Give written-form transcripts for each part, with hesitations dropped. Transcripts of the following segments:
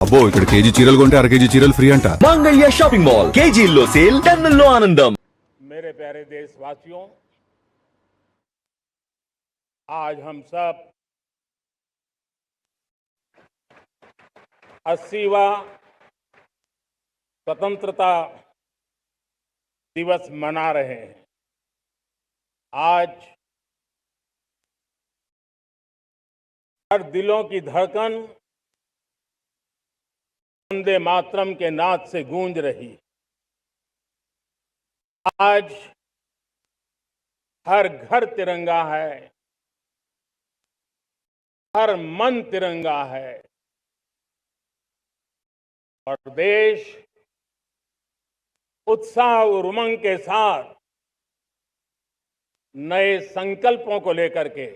అబ్బో ఇక్కడ కేజీ చీరలు కొంటే అర కేజీ చీరలు ఫ్రీ అంట మంగళ్య షాపింగ్ మాల్ కేజీల్లో సేల్ టన్నుల్లో ఆనందం। मेरे प्यारे देशवासियों, आज हम सब 80वां स्वतंत्रता दिवस मना रहे हैं। आज हर दिलों की धड़कन वंदे मातरम के नाद से गूंज रही। आज हर घर तिरंगा है, हर मन तिरंगा है और देश उत्साह और उमंग के साथ नए संकल्पों को लेकर के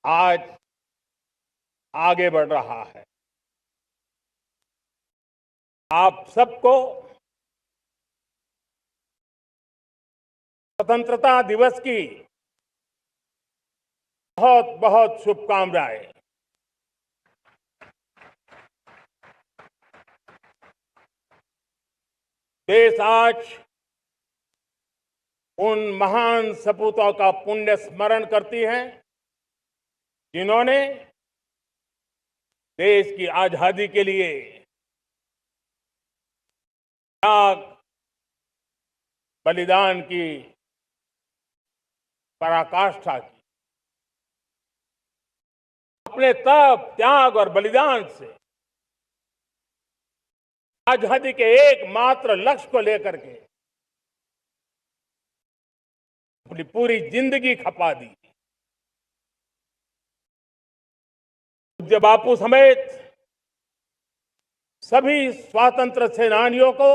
आज आगे बढ़ रहा है। आप सबको स्वतंत्रता दिवस की बहुत बहुत शुभकामनाएं। देश आज उन महान सपूतों का पुण्य स्मरण करती है जिन्होंने देश की आजादी के लिए त्याग बलिदान की पराकाष्ठा की। अपने तप त्याग और बलिदान से आजादी के एकमात्र लक्ष्य को लेकर के अपनी पूरी जिंदगी खपा दी। पूज्य बापू समेत सभी स्वातंत्र्य सेनानियों को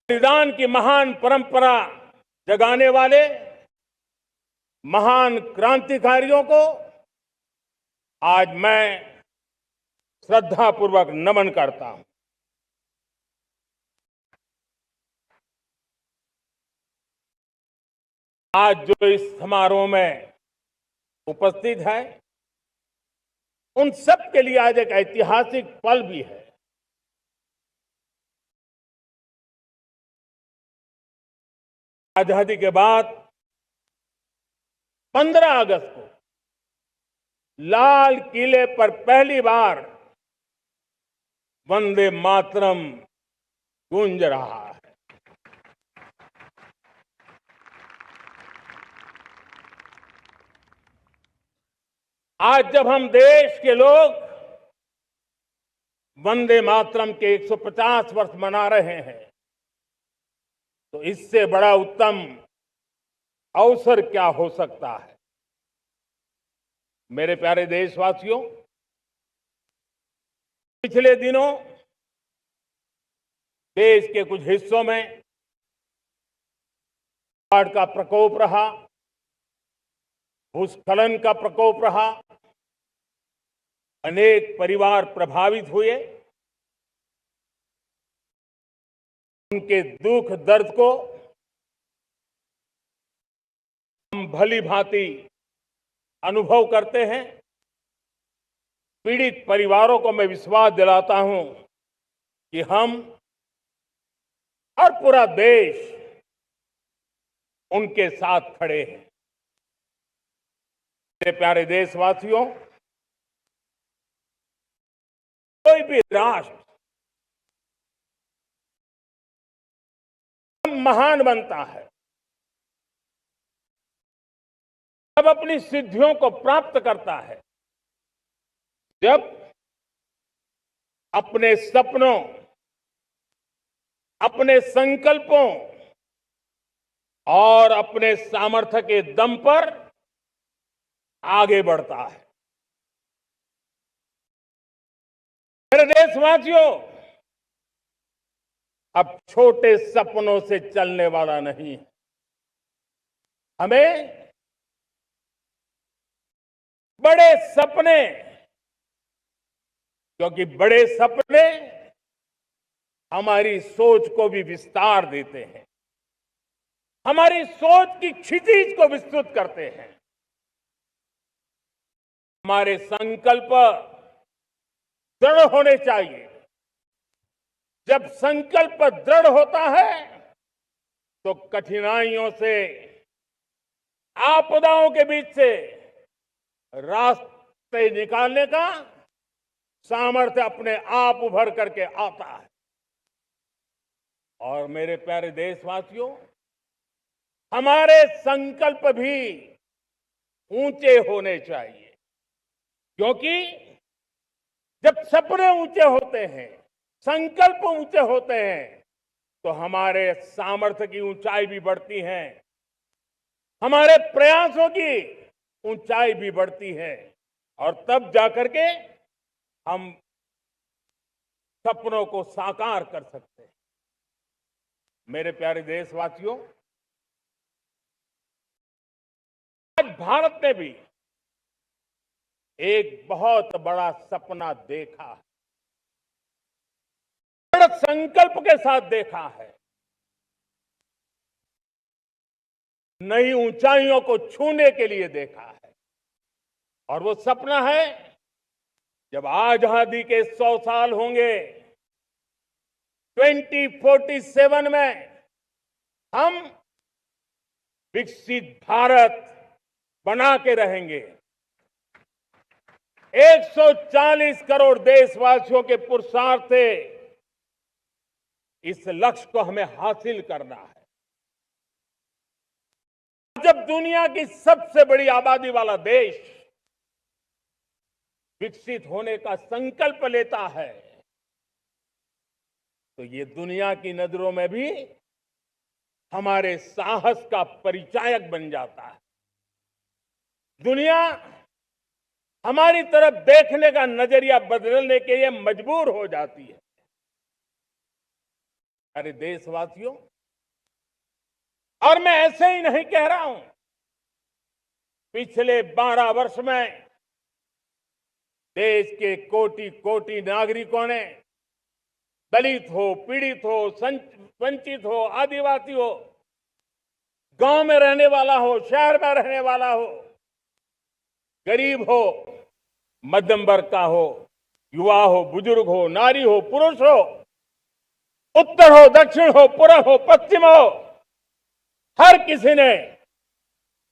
बलिदान की महान परंपरा जगाने वाले महान क्रांतिकारियों को आज मैं श्रद्धापूर्वक नमन करता हूं। आज जो इस समारोह में उपस्थित है उन सब के लिए आज एक ऐतिहासिक पल भी है। आजादी के बाद 15 अगस्त को लाल किले पर पहली बार वंदे मातरम गूंज रहा है। आज जब हम देश के लोग वंदे मातरम के 150 वर्ष मना रहे हैं तो इससे बड़ा उत्तम अवसर क्या हो सकता है। मेरे प्यारे देशवासियों, पिछले दिनों देश के कुछ हिस्सों में बाढ़ का प्रकोप रहा, भूस्खलन का प्रकोप रहा, अनेक परिवार प्रभावित हुए। उनके दुख दर्द को हम भली भांति अनुभव करते हैं। पीड़ित परिवारों को मैं विश्वास दिलाता हूं कि हम और पूरा देश उनके साथ खड़े हैं। मेरे प्यारे देशवासियों, कोई भी राष्ट्र महान बनता है जब अपनी सिद्धियों को प्राप्त करता है, जब अपने सपनों, अपने संकल्पों और अपने सामर्थ्य के दम पर आगे बढ़ता है। मेरे देशवासियों, अब छोटे सपनों से चलने वाला नहीं है। हमें बड़े सपने, क्योंकि बड़े सपने हमारी सोच को भी विस्तार देते हैं, हमारी सोच की क्षितिज को विस्तृत करते हैं। हमारे संकल्प दृढ़ होने चाहिए। जब संकल्प दृढ़ होता है तो कठिनाइयों से, आपदाओं के बीच से रास्ते निकालने का सामर्थ्य अपने आप उभर करके आता है। और मेरे प्यारे देशवासियों, हमारे संकल्प भी ऊंचे होने चाहिए, क्योंकि जब सपने ऊंचे होते हैं, संकल्प ऊंचे होते हैं, तो हमारे सामर्थ्य की ऊंचाई भी बढ़ती है, हमारे प्रयासों की ऊंचाई भी बढ़ती है, और तब जाकर के हम सपनों को साकार कर सकते हैं। मेरे प्यारे देशवासियों, आज भारत ने भी एक बहुत बड़ा सपना देखा है, बड़ा संकल्प के साथ देखा है। नई ऊंचाइयों को छूने के लिए देखा है, और वो सपना है जब आजादी के 100 साल होंगे, 2047 में हम विकसित भारत बना के रहेंगे। 140 करोड़ देशवासियों के पुरुषार्थ से इस लक्ष्य को हमें हासिल करना है। जब दुनिया की सबसे बड़ी आबादी वाला देश विकसित होने का संकल्प लेता है, तो ये दुनिया की नजरों में भी हमारे साहस का परिचायक बन जाता है। दुनिया हमारी तरफ देखने का नजरिया बदलने के लिए मजबूर हो जाती है। अरे देशवासियों, और मैं ऐसे ही नहीं कह रहा हूं, पिछले 12 वर्ष में देश के कोटि कोटि नागरिकों ने, दलित हो, पीड़ित हो, वंचित हो, आदिवासी हो, गांव में रहने वाला हो, शहर में रहने वाला हो, गरीब हो, मध्यम वर्ग का हो, युवा हो, बुजुर्ग हो, नारी हो, पुरुष हो, उत्तर हो, दक्षिण हो, पूर्व हो, पश्चिम हो, हर किसी ने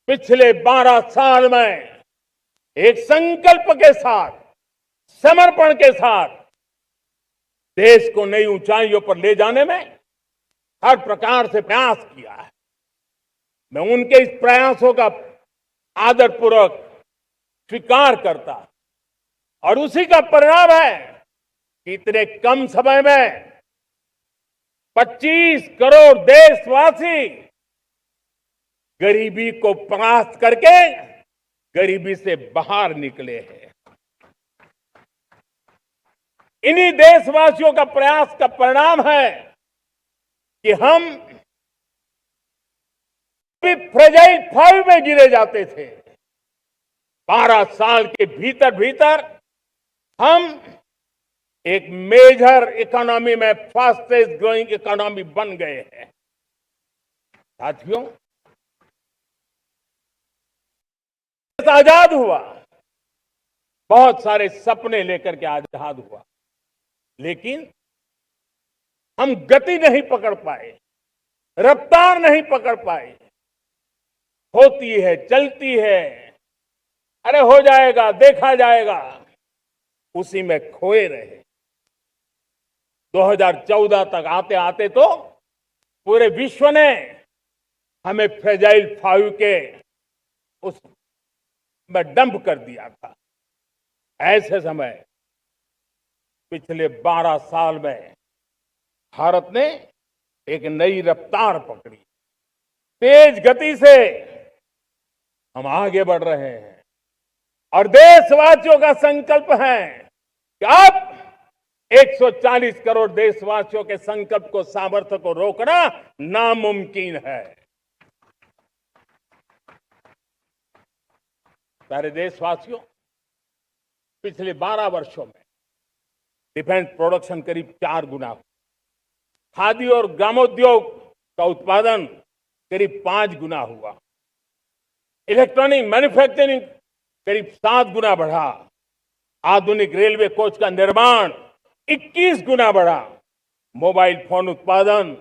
पिछले 12 साल में एक संकल्प के साथ, समर्पण के साथ देश को नई ऊंचाइयों पर ले जाने में हर प्रकार से प्रयास किया है। मैं उनके इस प्रयासों का आदरपूर्वक स्वीकार करता, और उसी का परिणाम है कि इतने कम समय में 25 करोड़ देशवासी गरीबी को परास्त करके गरीबी से बाहर निकले हैं। इन्हीं देशवासियों का प्रयास का परिणाम है कि हम भी फ्रेजाइल 5 में गिरे जाते थे। 12 साल के भीतर भीतर हम एक मेजर इकोनॉमी में फास्टेस्ट ग्रोइंग इकोनॉमी बन गए हैं। साथियों, देश आजाद हुआ, बहुत सारे सपने लेकर के आजाद हुआ, लेकिन हम गति नहीं पकड़ पाए, रफ्तार नहीं पकड़ पाए। होती है, चलती है, अरे हो जाएगा, देखा जाएगा, उसी में खोए रहे। 2014 तक आते आते तो पूरे विश्व ने हमें फ्रेजाइल 5 के उस में डंप कर दिया था। ऐसे समय पिछले 12 साल में भारत ने एक नई रफ्तार पकड़ी, तेज गति से हम आगे बढ़ रहे हैं, और देशवासियों का संकल्प है कि अब 140 करोड़ देशवासियों के संकल्प को, सामर्थ्य को रोकना नामुमकिन है। प्यारे देशवासियों, पिछले 12 वर्षों में डिफेंस प्रोडक्शन करीब 4 गुना, खादी और ग्रामोद्योग का उत्पादन करीब 5 गुना हुआ, इलेक्ट्रॉनिक मैन्युफैक्चरिंग करीब 7 गुना बढ़ा। आधुनिक रेलवे कोच का निर्माण 21 गुना बढ़ा। मोबाइल फोन उत्पादन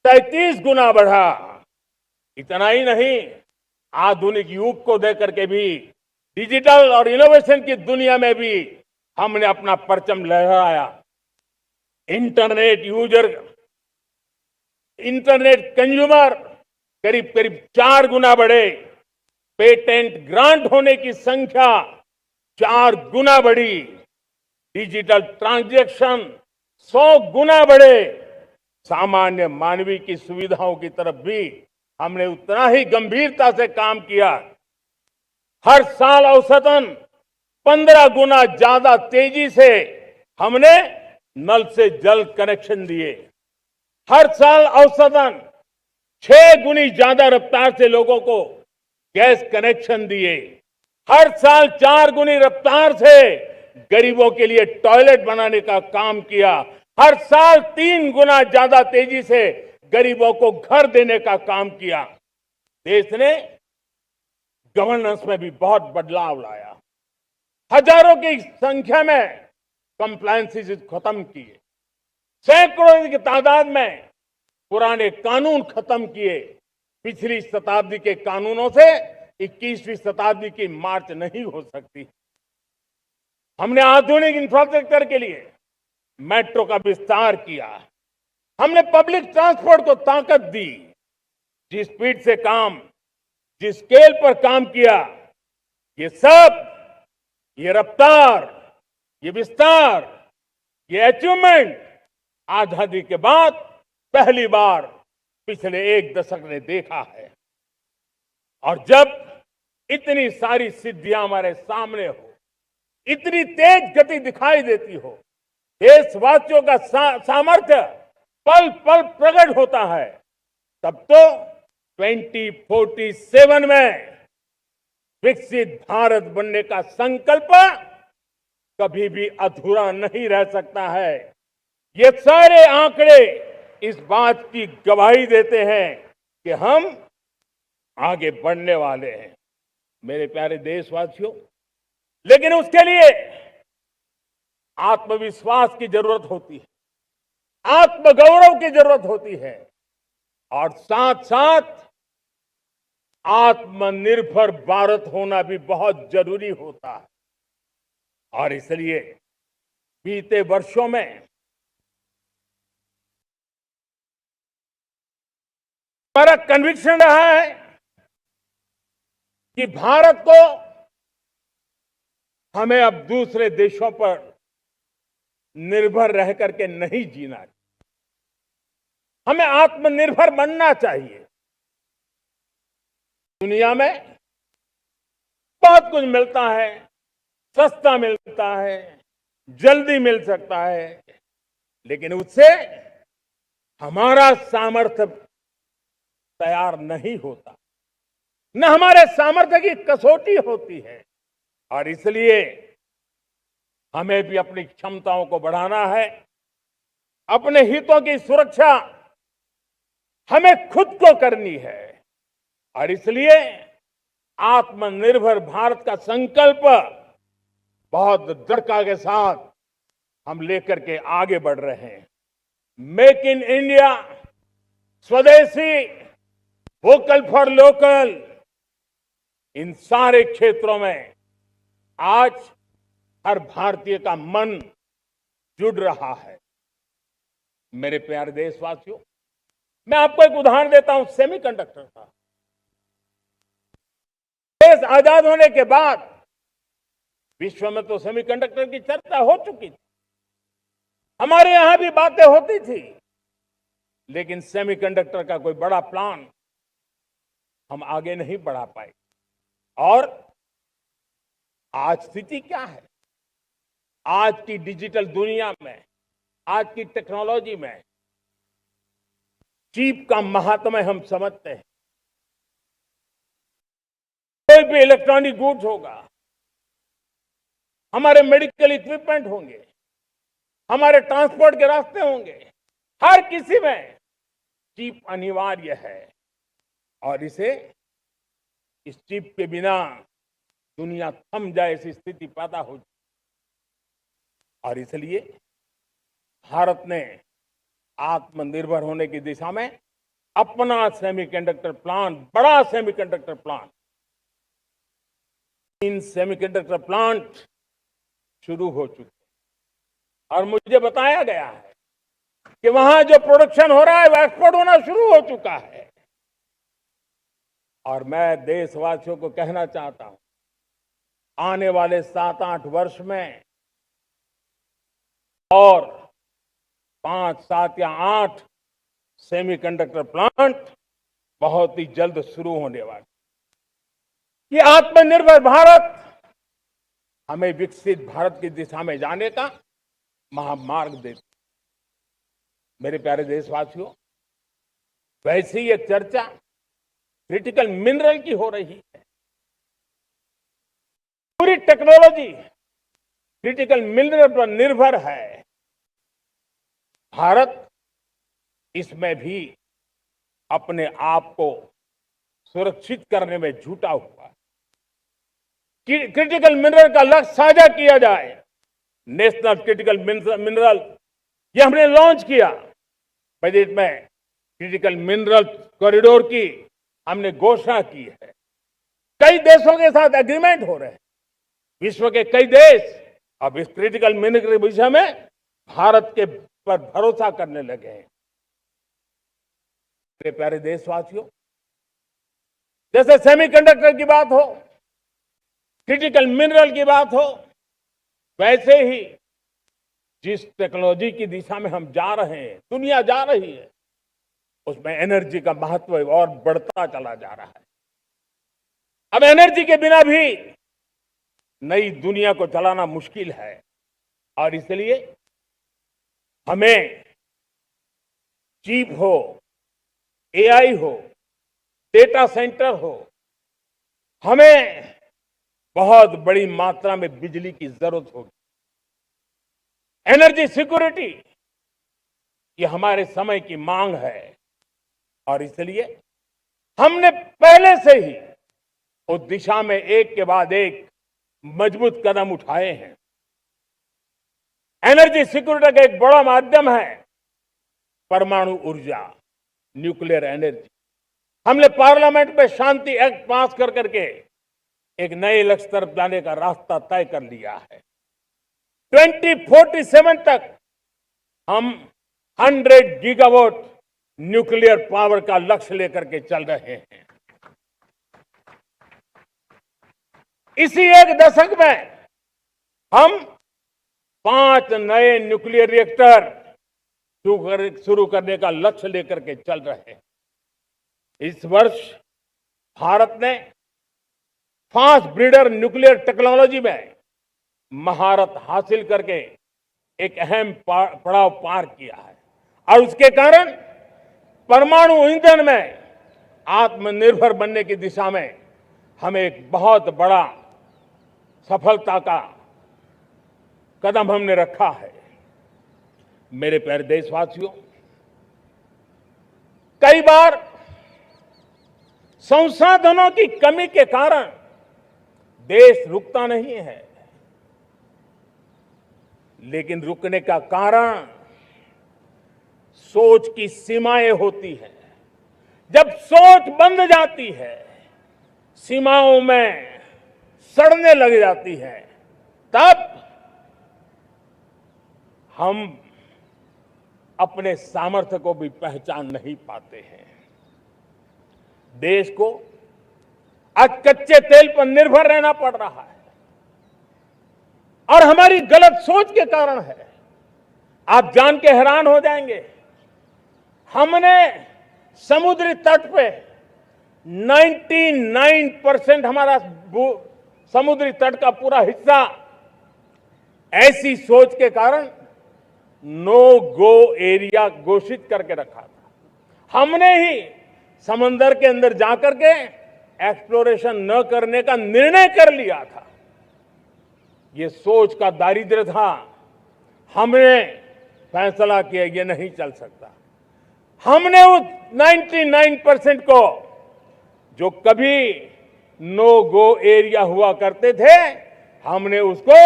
33 गुना बढ़ा। इतना ही नहीं, आधुनिक युग को देकर के भी डिजिटल और इनोवेशन की दुनिया में भी हमने अपना परचम लहराया। इंटरनेट कंज्यूमर करीब करीब 4 गुना बढ़े। पेटेंट ग्रांट होने की संख्या 4 गुना बढ़ी। डिजिटल ट्रांजैक्शन 100 गुना बढ़े। सामान्य मानवीय की सुविधाओं की तरफ भी हमने उतना ही गंभीरता से काम किया। हर साल औसतन 15 गुना ज्यादा तेजी से हमने नल से जल कनेक्शन दिए। हर साल औसतन 6 गुनी ज्यादा रफ्तार से लोगों को गैस कनेक्शन दिए। हर साल 4 गुनी रफ्तार से गरीबों के लिए टॉयलेट बनाने का काम किया। हर साल 3 गुना ज्यादा तेजी से गरीबों को घर देने का काम किया। देश ने गवर्नेंस में भी बहुत बदलाव लाया। हजारों की संख्या में कंप्लायंसेस खत्म किए। सैकड़ों की तादाद में पुराने कानून खत्म किए। पिछली शताब्दी के कानूनों से 21वीं शताब्दी की मार्च नहीं हो सकती। हमने आधुनिक इंफ्रास्ट्रक्चर के लिए मेट्रो का विस्तार किया। हमने पब्लिक ट्रांसपोर्ट को ताकत दी। जिस स्पीड से काम, जिस स्केल पर काम किया, ये सब, ये रफ्तार, ये विस्तार, ये अचीवमेंट आजादी के बाद पहली बार पिछले 1 दशक ने देखा है। और जब इतनी सारी सिद्धियां हमारे सामने हो, इतनी तेज गति दिखाई देती हो, देशवासियों का सामर्थ्य पल पल प्रकट होता है, तब तो 2047 में विकसित भारत बनने का संकल्प कभी भी अधूरा नहीं रह सकता है। ये सारे आंकड़े इस बात की गवाही देते हैं कि हम आगे बढ़ने वाले हैं, मेरे प्यारे देशवासियों। लेकिन उसके लिए आत्मविश्वास की जरूरत होती है, आत्मगौरव की जरूरत होती है, और साथ साथ आत्मनिर्भर भारत होना भी बहुत जरूरी होता है। और इसलिए बीते वर्षों में हमारा कन्विक्शन रहा है कि भारत को हमें अब दूसरे देशों पर निर्भर रह करके नहीं जीना चाहिए। हमें आत्मनिर्भर बनना चाहिए। दुनिया में बहुत कुछ मिलता है, सस्ता मिलता है, जल्दी मिल सकता है, लेकिन उससे हमारा सामर्थ्य तैयार नहीं होता, न हमारे सामर्थ्य की कसौटी होती है। और इसलिए हमें भी अपनी क्षमताओं को बढ़ाना है। अपने हितों की सुरक्षा हमें खुद को करनी है। और इसलिए आत्मनिर्भर भारत का संकल्प बहुत दृढ़ता के साथ हम लेकर के आगे बढ़ रहे हैं। मेक इन इंडिया, स्वदेशी, वोकल फॉर लोकल, इन सारे क्षेत्रों में आज हर भारतीय का मन जुड़ रहा है। मेरे प्यारे देशवासियों, मैं आपको एक उदाहरण देता हूं सेमीकंडक्टर का। देश आजाद होने के बाद विश्व में तो सेमीकंडक्टर की चर्चा हो चुकी थी, हमारे यहां भी बातें होती थी, लेकिन सेमीकंडक्टर का कोई बड़ा प्लान हम आगे नहीं बढ़ा पाए। और आज स्थिति क्या है? आज की डिजिटल दुनिया में, आज की टेक्नोलॉजी में चिप का महात्म्य हम समझते हैं। कोई भी इलेक्ट्रॉनिक गुड्स होगा, हमारे मेडिकल इक्विपमेंट होंगे, हमारे ट्रांसपोर्ट के रास्ते होंगे, हर किसी में चिप अनिवार्य है। और इस चिप के बिना दुनिया थम जाए ऐसी स्थिति पैदा हो जाए। और इसलिए भारत ने आत्मनिर्भर होने की दिशा में अपना सेमीकंडक्टर प्लांट, बड़ा सेमीकंडक्टर प्लांट, 3 सेमीकंडक्टर प्लांट शुरू हो चुके हैं। और मुझे बताया गया है कि वहां जो प्रोडक्शन हो रहा है वो एक्सपोर्ट होना शुरू हो चुका है। और मैं देशवासियों को कहना चाहता हूं, आने वाले 7-8 वर्ष में और 5, 7 या 8 सेमीकंडक्टर प्लांट बहुत ही जल्द शुरू होने वाले। ये आत्मनिर्भर भारत हमें विकसित भारत की दिशा में जाने का महामार्ग देती। मेरे प्यारे देशवासियों, वैसी ही एक चर्चा क्रिटिकल मिनरल की हो रही है। पूरी टेक्नोलॉजी क्रिटिकल मिनरल पर निर्भर है। भारत इसमें भी अपने आप को सुरक्षित करने में जुटा हुआ है। क्रिटिकल मिनरल का लक्ष्य साझा किया जाए। नेशनल क्रिटिकल मिनरल ये हमने लॉन्च किया। बजट में क्रिटिकल मिनरल कॉरिडोर की हमने घोषणा की है। कई देशों के साथ एग्रीमेंट हो रहे हैं। विश्व के कई देश अब इस क्रिटिकल मिनरल के विषय में भारत के पर भरोसा करने लगे हैं। मेरे प्यारे देशवासियों, जैसे सेमीकंडक्टर की बात हो, क्रिटिकल मिनरल की बात हो, वैसे ही जिस टेक्नोलॉजी की दिशा में हम जा रहे हैं, दुनिया जा रही है, उसमें एनर्जी का महत्व और बढ़ता चला जा रहा है। अब एनर्जी के बिना भी नई दुनिया को चलाना मुश्किल है। और इसलिए हमें चिप हो, एआई हो, डेटा सेंटर हो, हमें बहुत बड़ी मात्रा में बिजली की जरूरत होगी। एनर्जी सिक्योरिटी ये हमारे समय की मांग है। और इसलिए हमने पहले से ही उस दिशा में एक के बाद एक मजबूत कदम उठाए हैं। एनर्जी सिक्योरिटी का एक बड़ा माध्यम है परमाणु ऊर्जा, न्यूक्लियर एनर्जी। हमने पार्लियामेंट में शांति एक्ट पास कर करके एक नए लक्ष्य तरफ जाने का रास्ता तय कर लिया है। 2047 तक हम 100 गीगावाट न्यूक्लियर पावर का लक्ष्य लेकर के चल रहे हैं। इसी एक दशक में हम 5 नए न्यूक्लियर रिएक्टर शुरू करने का लक्ष्य लेकर के चल रहे हैं। इस वर्ष भारत ने फास्ट ब्रीडर न्यूक्लियर टेक्नोलॉजी में महारत हासिल करके एक अहम पड़ाव पार किया है। और उसके कारण परमाणु ईंधन में आत्मनिर्भर बनने की दिशा में हमें एक बहुत बड़ा सफलता का कदम हमने रखा है। मेरे प्यारे देशवासियों, कई बार संसाधनों की कमी के कारण देश रुकता नहीं है, लेकिन रुकने का कारण सोच की सीमाएं होती हैं। जब सोच बंध जाती है, सीमाओं में सड़ने लग जाती है, तब हम अपने सामर्थ्य को भी पहचान नहीं पाते हैं। देश को आज कच्चे तेल पर निर्भर रहना पड़ रहा है और हमारी गलत सोच के कारण है। आप जान के हैरान हो जाएंगे, हमने समुद्री तट पे 99% हमारा समुद्री तट का पूरा हिस्सा ऐसी सोच के कारण नो गो एरिया घोषित करके रखा था। हमने ही समंदर के अंदर जाकर के एक्सप्लोरेशन न करने का निर्णय कर लिया था। ये सोच का दारिद्र्य था। हमने फैसला किया ये नहीं चल सकता। हमने उस 99% को जो कभी नो गो एरिया हुआ करते थे, हमने उसको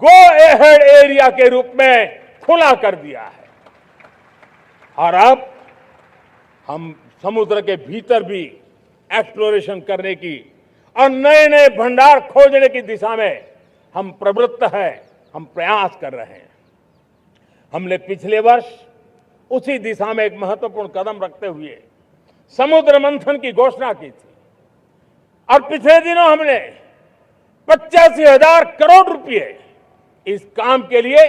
गो एहेड एरिया के रूप में खुला कर दिया है। और अब हम समुद्र के भीतर भी एक्सप्लोरेशन करने की और नए नए भंडार खोजने की दिशा में हम प्रवृत्त हैं, हम प्रयास कर रहे हैं। हमने पिछले वर्ष उसी दिशा में एक महत्वपूर्ण कदम रखते हुए समुद्र मंथन की घोषणा की थी और पिछले दिनों हमने 85,000 करोड़ रुपए इस काम के लिए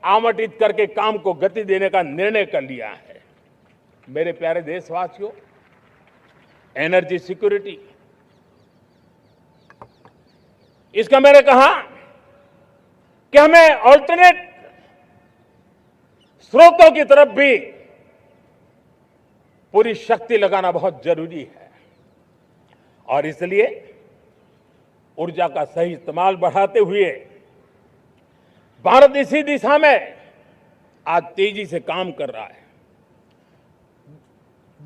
आवंटित करके काम को गति देने का निर्णय कर लिया है। मेरे प्यारे देशवासियों, एनर्जी सिक्योरिटी, इसका मैंने कहा कि हमें ऑल्टरनेट स्रोतों की तरफ भी पूरी शक्ति लगाना बहुत जरूरी है और इसलिए ऊर्जा का सही इस्तेमाल बढ़ाते हुए भारत इसी दिशा में आज तेजी से काम कर रहा है।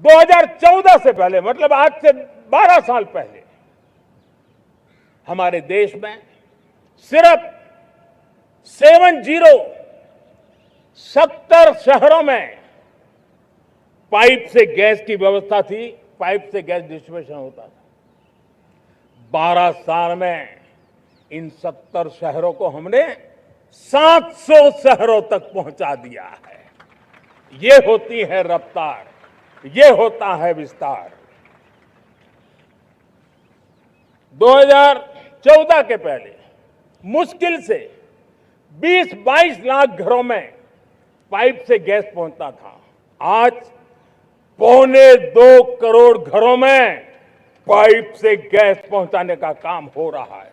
2014 से पहले, मतलब आज से 12 साल पहले, हमारे देश में सिर्फ 70 शहरों में पाइप से गैस की व्यवस्था थी, पाइप से गैस डिस्ट्रीब्यूशन होता था। 12 साल में इन 70 शहरों को हमने 700 शहरों तक पहुंचा दिया है। ये होती है रफ्तार, ये होता है विस्तार। 2014 के पहले मुश्किल से 20-22 लाख घरों में पाइप से गैस पहुंचता था। आज 1.25 करोड़ घरों में पाइप से गैस पहुंचाने का काम हो रहा है।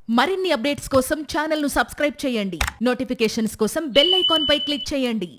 మరిన్ని అప్డేట్స్ కోసం ఛానల్ ను సబ్స్క్రైబ్ చేయండి. నోటిఫికేషన్స్ కోసం బెల్ ఐకాన్ పై క్లిక్ చేయండి.